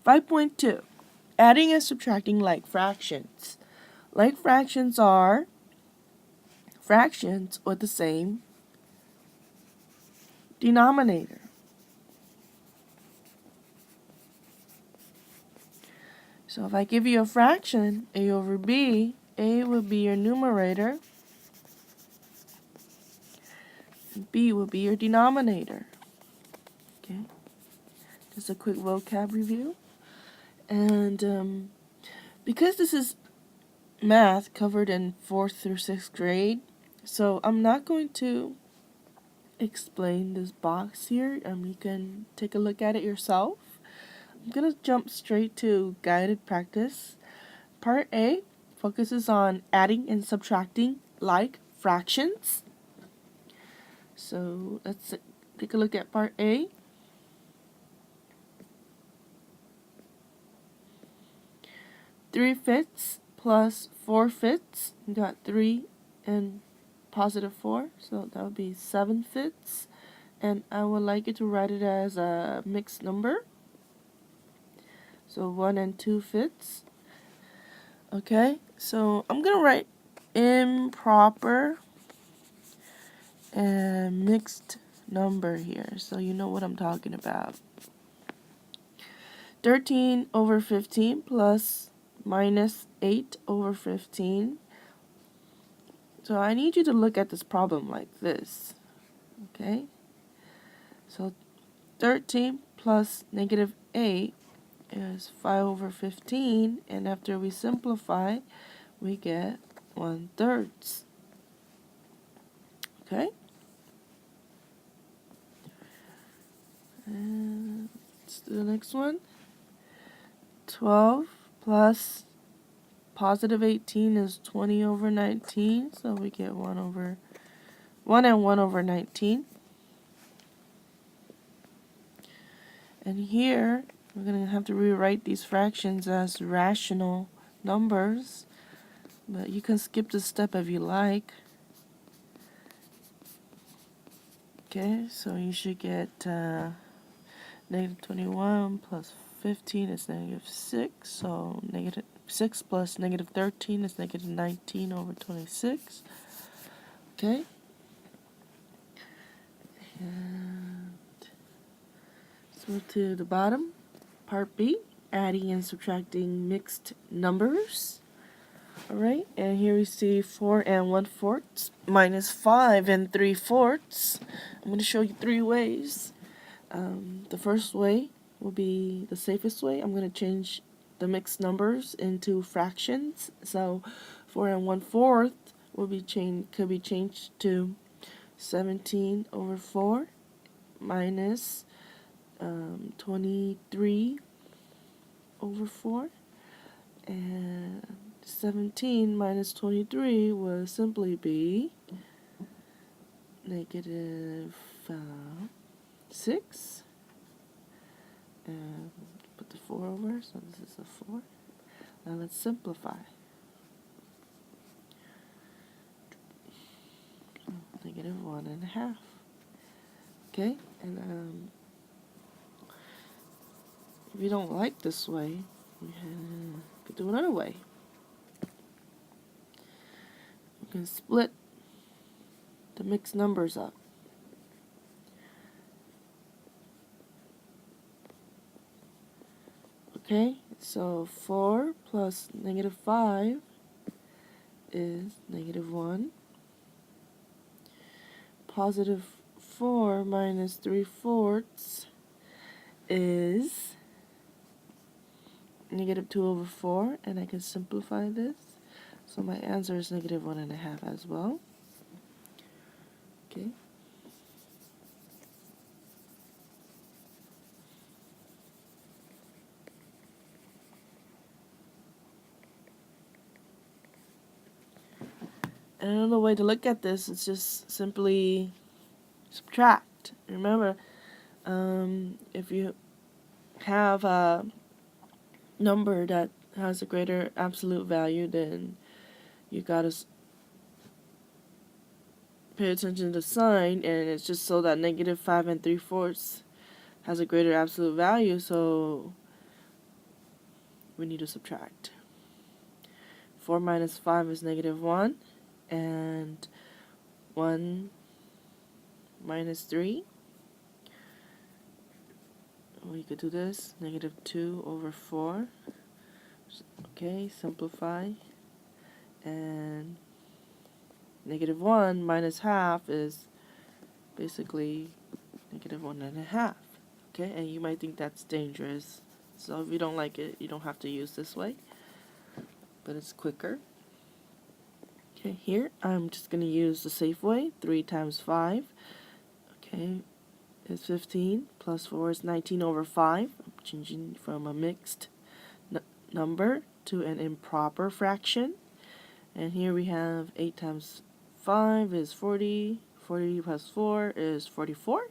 5.2. Adding and subtracting like fractions. Like fractions are fractions with the same denominator. So if I give you a fraction, a over b, a would be your numerator, and b would be your denominator. Okay, just a quick vocab review. And because this is math covered in 4th through 6th grade, so I'm not going to explain this box here. You can take a look at it yourself. I'm going to jump straight to guided practice. Part A focuses on adding and subtracting like fractions. So let's take a look at part A. Three fifths plus 4/5. We got 3 and positive 4, so that would be 7/5. And I would like you to write it as a mixed number. So 1 and 2/5. Okay, so I'm going to write improper and mixed number here, so you know what I'm talking about. 13 over 15 plus minus 8 over 15. So I need you to look at this problem like this. Okay, so 13 plus negative 8 is 5 over 15, and after we simplify, we get 1/3. Okay? And let's do the next one. 12 plus positive 18 is 20 over 19, so we get 1 and 1 over 19. And here, we're going to have to rewrite these fractions as rational numbers, but you can skip this step if you like. Okay, so you should get negative 21 plus 15 is negative 6, so negative 6 plus negative 13 is negative 19 over 26. Okay, and let's move to the bottom. Part B, adding and subtracting mixed numbers. Alright, and here we see 4 and 1/4 minus 5 and 3/4. I'm going to show you 3 ways. The first way will be the safest way. I'm going to change the mixed numbers into fractions. So 4 and 1/4 could be changed to 17 over 4 minus 23 over 4, and 17 minus 23 will simply be negative 6, and put the 4 over, so this is a 4. Now let's simplify. Negative 1.5. Okay, and if you don't like this way, you could do another way. You can split the mixed numbers up. Okay, so 4 plus negative 5 is negative 1. Positive 4 minus 3/4 is negative 2 over 4, and I can simplify this. So my answer is negative 1.5 as well. Okay. And another way to look at this is just simply subtract. Remember, if you have a number that has a greater absolute value, then you gotta pay attention to the sign, and it's just so that negative 5 and 3/4 has a greater absolute value. So we need to subtract. 4 minus 5 is negative 1, and 1 minus 3, we could do this, negative 2 over 4. Okay, simplify, and negative 1 minus half is basically negative 1.5. Okay, and you might think that's dangerous, so if you don't like it, you don't have to use this way, but it's quicker. Okay, here I'm just going to use the safe way. 3 times 5, okay, is 15, plus 4 is 19 over 5. I'm changing from a mixed number to an improper fraction. And here we have 8 times 5 is 40. 40 plus 4 is 44.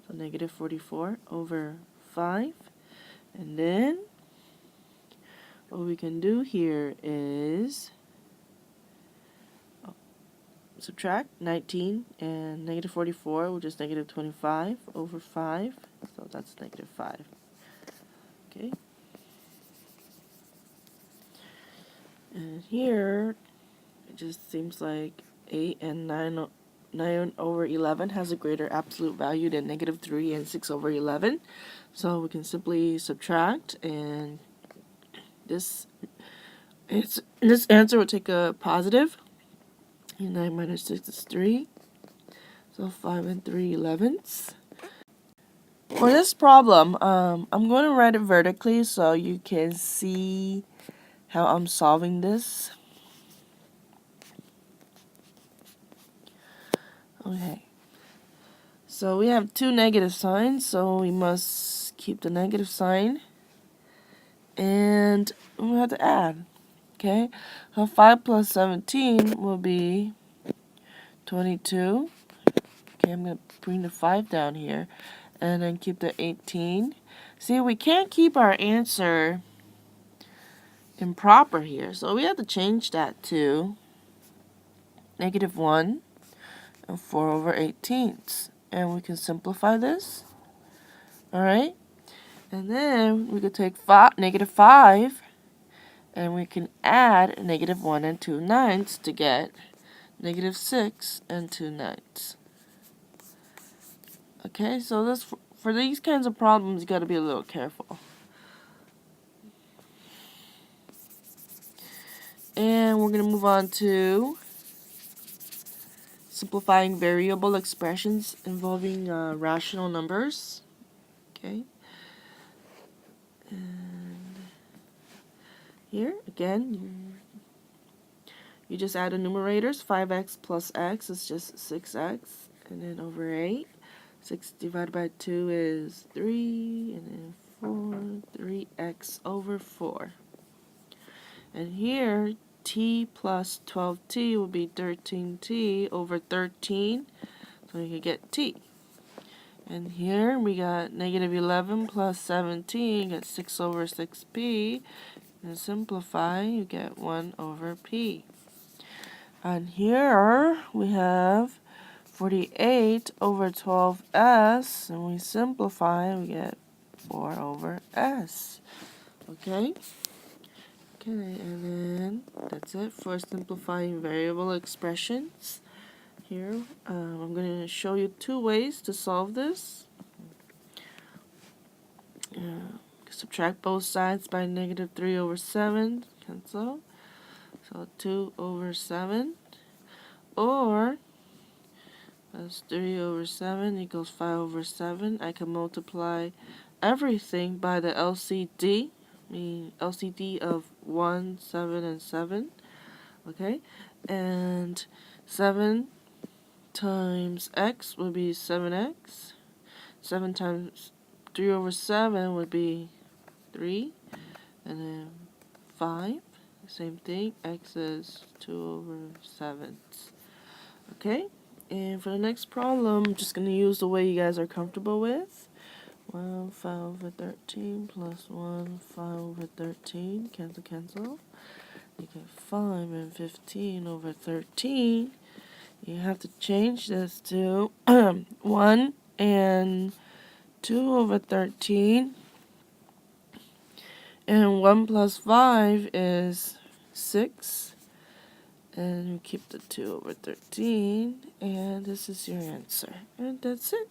So negative 44 over 5. And then what we can do here is subtract 19 and negative 44, which is negative 25 over 5. So that's negative 5. Okay. And here it just seems like 8 and 9 over 11 has a greater absolute value than negative 3 and 6 over 11. So we can simply subtract, and this answer will take a positive. And 9 minus 6 is 3. So 5 and 3/11. For this problem, I'm going to write it vertically so you can see how I'm solving this. Okay. So we have two negative signs, so we must keep the negative sign. And we have to add. Okay. So 5 plus 17 will be 22. Okay, I'm going to bring the 5 down here. And then keep the 18. See, we can't keep our answer improper here, so we have to change that to negative 1 and 4 over 18ths. And we can simplify this. Alright? And then we could take negative 5 and we can add negative 1 and 2/9 to get negative 6 and 2/9. Okay, so this for these kinds of problems, you got to be a little careful. And we're going to move on to simplifying variable expressions involving rational numbers. Okay. And here, again, you just add the numerators. 5x plus x is just 6x, and then over 8. 6 divided by 2 is 3, and then 4, 3x over 4. And here, t plus 12t will be 13t over 13, so you can get t. And here we got negative 11 plus 17, you get 6 over 6p. And simplify, you get 1 over p. And here we have 48 over 12s, and we simplify, we get 4 over s. Okay? Okay, and then that's it for simplifying variable expressions. Here, I'm going to show you two ways to solve this. Subtract both sides by negative 3 over 7, cancel. So 2 over 7, or that's 3 over 7 equals 5 over 7. I can multiply everything by the LCD, LCD of 1, 7, and 7. Okay, and 7 times x would be 7x. 7 times 3 over 7 would be 3. And then 5, same thing, x is 2 over 7. Okay, and for the next problem, I'm just going to use the way you guys are comfortable with. 1, 5 over 13 plus 1, 5 over 13, cancel, cancel. You get 5 and 15 over 13. You have to change this to 1 and 2 over 13. And 1 plus 5 is 6. And we keep the 2 over 13. And this is your answer. And that's it.